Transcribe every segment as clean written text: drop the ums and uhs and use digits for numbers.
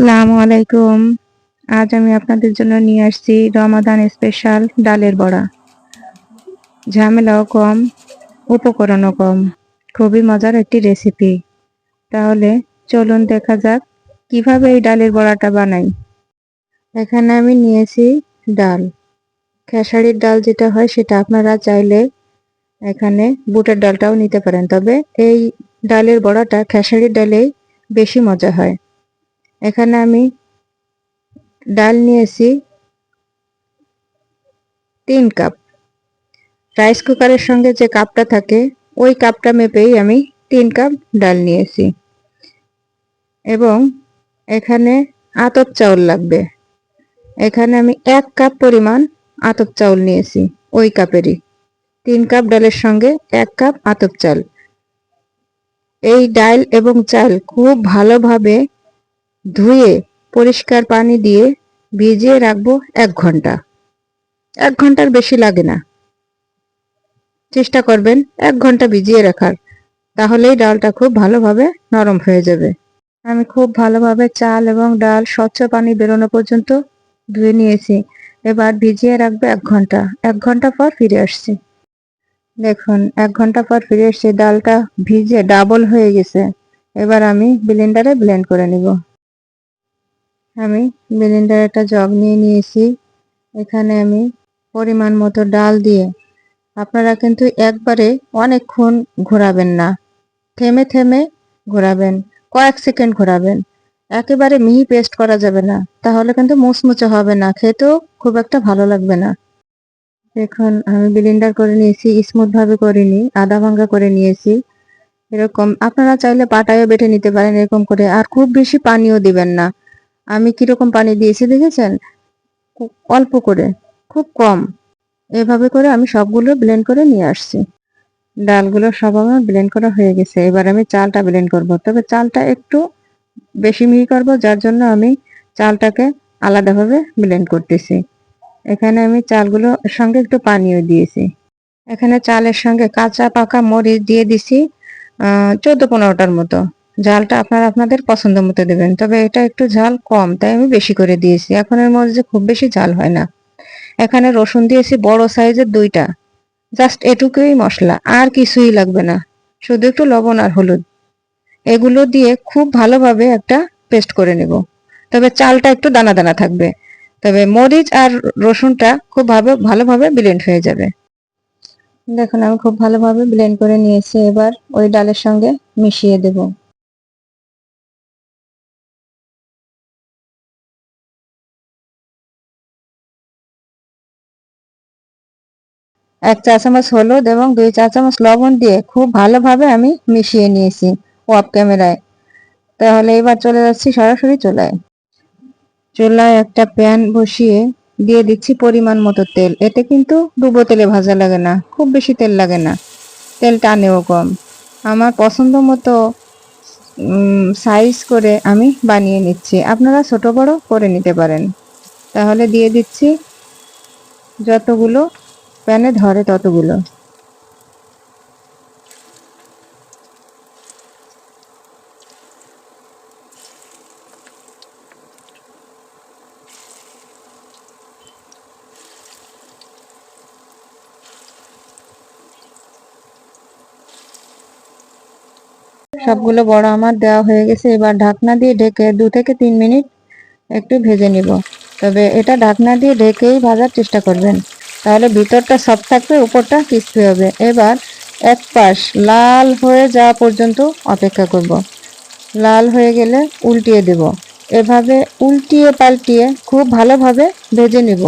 আসসালামু আলাইকুম। আজ আমি আপনাদের জন্য নিয়ে আসছি রমাদান স্পেশাল ডালের বড়া। ঝামেলাও কম, উপকরণও কম। খুবই মজার একটি রেসিপি। তাহলে চলুন দেখা যাক কিভাবে এই ডালের বড়াটা বানাই। এখানে আমি নিয়েছি ডাল। খেসারির ডাল যেটা হয় সেটা আপনারা চাইলে এখানে বুটের ডালটাও নিতে পারেন। তবে এই ডালের বড়াটা খেসারির ডালেই বেশি মজা হয়। এখানে আমি ডাল নিয়েছি 3 কাপ। রাইস কুকারের সঙ্গে যে কাপটা থাকে ওই কাপটা মেপেই আমি 3 কাপ ডাল নিয়েছি। এবং এখানে আতপ চাউল লাগবে। এখানে আমি 1 কাপ পরিমাণ আতপ চাউল নিয়েছি, ওই কাপেরই। 3 কাপ ডালের সঙ্গে 1 কাপ আতপ চাল। এই ডাল এবং চাল খুব ভালোভাবে ধুয়ে পরিষ্কার পানি দিয়ে ভিজিয়ে রাখবো 1 ঘন্টা। 1 ঘন্টার বেশি লাগে না। চেষ্টা করবেন 1 ঘন্টা ভিজিয়ে রাখার। তাহলেই ডালটা খুব ভালোভাবে নরম হয়ে যাবে। আমি খুব ভালোভাবে চাল এবং ডাল স্বচ্ছ পানি বেরোনো পর্যন্ত ধুয়ে নিয়েছি। এবার ভিজিয়ে রাখবো 1 ঘন্টা। 1 ঘন্টা পর ফিরে আসছি। দেখুন 1 ঘন্টা পর ফিরে এসে ডালটা ভিজে ডাবল হয়ে গেছে। এবার আমি ব্লেন্ডারে ব্লেন্ড করে নিব। আমি ব্লেন্ডারে একটা জগ নিয়ে নিয়েছি। এখানে আমি পরিমাণ মতো ডাল দিয়ে, আপনারা কিন্তু একবারে অনেকক্ষণ ঘোরাবেন না, থেমে থেমে ঘোরাবেন, কয়েক সেকেন্ড ঘোরাবেন। একেবারে মিহি পেস্ট করা যাবে না, তাহলে কিন্তু মুচমুচে হবে না, খেতেও খুব একটা ভালো লাগবে না। এখন আমি ব্লেন্ডার করে নিয়েছি, স্মুথ ভাবে করিনি, আধা ভাঙ্গা করে নিয়েছি। এরকম আপনারা চাইলে পাটায়ও বেটে নিতে পারেন এরকম করে। আর খুব বেশি পানিও দিবেন না। আমি কিরকম পানি দিয়েছি দেখেছেন? অল্প করে, খুব কম। এভাবে করে আমি সবগুলো ব্লেন্ড করে নিয়ে আসছি। ডালগুলো সব আমার ব্লেন্ড করা হয়ে গেছে। এবার আমি চালটা ব্লেন্ড করব। তবে চালটা একটু বেশি মিহি করব, যার জন্য আমি চালটাকে আলাদাভাবে ব্লেন্ড করতেছি। এখানে আমি চালগুলোর সঙ্গে একটু পানিও দিয়েছি। এখানে চালের সঙ্গে কাঁচা পাকা মরিচ দিয়ে দিছি 14-15টার মতো। ঝালটা আপনারা আপনাদের পছন্দ মতো দেবেন। তবে এটা একটু ঝাল কম, তাই আমি বেশি করে দিয়েছি। এখন এর মধ্যে খুব বেশি ঝাল হয় না। এখানে রসুন দিয়েছি বড় সাইজের 2টা। জাস্ট এটুকুই মশলা, আর কিছুই লাগবে না। শুধু একটু লবণ আর হলুদ, এগুলো দিয়ে খুব ভালোভাবে একটা পেস্ট করে নেব। তবে চালটা একটু দানা দানা থাকবে। তবে মরিচ আর রসুনটা খুব ভালোভাবে ব্লেন্ড হয়ে যাবে। দেখুন আমি খুব ভালোভাবে ব্লেন্ড করে নিয়েছি। এবার ওই ডালের সঙ্গে মিশিয়ে দেব। 1 চা চামচ হলুদ এবং 2 চা চামচ লবণ দিয়ে খুব ভালোভাবে আমি মিশিয়ে নিয়েছি অফ ক্যামেরায়। তাহলে এবার চলে যাচ্ছি সরাসরি চুলায়। চুলায় একটা প্যান বসিয়ে দিয়ে দিচ্ছি পরিমাণ মতো তেল। এতে কিন্তু ডুবো তেলে ভাজা লাগে না, খুব বেশি তেল লাগে না, তেল টানেও কম। আমার পছন্দ মতো সাইজ করে আমি বানিয়ে নিচ্ছি। আপনারা ছোট বড় করে নিতে পারেন। তাহলে দিয়ে দিচ্ছি যতগুলো প্যানে ধরে ততগুলো। সবগুলো বড়া আমার দেওয়া হয়ে গেছে। এবার ঢাকনা দিয়ে ঢেকে 2 থেকে 3 মিনিট একটু ভেজে নিব। তবে এটা ঢাকনা দিয়ে ঢেকেই ভাজার চেষ্টা করবেন, তাহলে ভিতরটা সফট থাকবে, উপরটা ক্রিস্পি হবে। এবার এক পাশ লাল হয়ে যাওয়া পর্যন্ত অপেক্ষা করব। লাল হয়ে গেলে উল্টিয়ে দেব। এভাবে উল্টিয়ে পাল্টিয়ে খুব ভালোভাবে ভেজে নিব।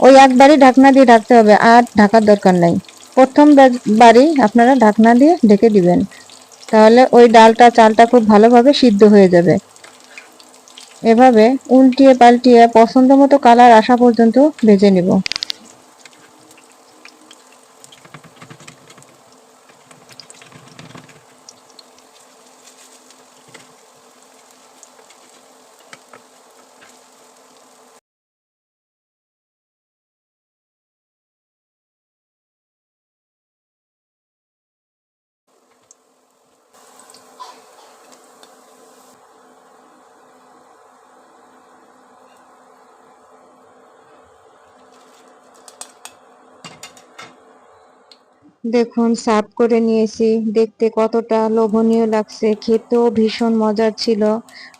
ওই একবারই ঢাকনা দিয়ে ঢাকতে হবে, আর ঢাকার দরকার নাই। প্রথম বারই আপনারা ঢাকনা দিয়ে ঢেকে দিবেন, তাহলে ওই ডালটা চালটা খুব ভালোভাবে সিদ্ধ হয়ে যাবে। এভাবে উল্টিয়ে পাল্টিয়ে পছন্দ মতো কালার আসা পর্যন্ত ভেজে নিব। দেখুন সার্ভ করে নিয়েছি, দেখতে কতটা লোভনীয় লাগছে, খেতেও ভীষণ মজার ছিল।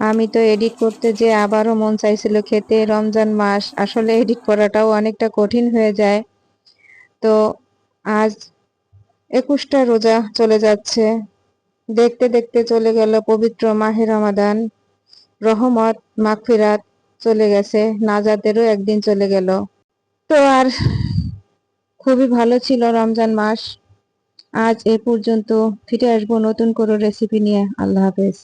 আমি তো এডিট করতে যে আবারও মন চাইছিল খেতে। রমজান মাস আসলে এডিট করাটাও অনেকটা কঠিন হয়ে যায়। তো আজ 21টা রোজা চলে যাচ্ছে, দেখতে দেখতে চলে গেল পবিত্র মাহে রমাদান। রহমত মাগফিরাত চলে গেছে, নাজাতেরও একদিন চলে গেল। তো আর খুবই ভালো ছিল রমজান মাস। আজ এ পর্যন্ত, ফিরে আসবো নতুন কোনো রেসিপি নিয়ে। আল্লাহ হাফেজ।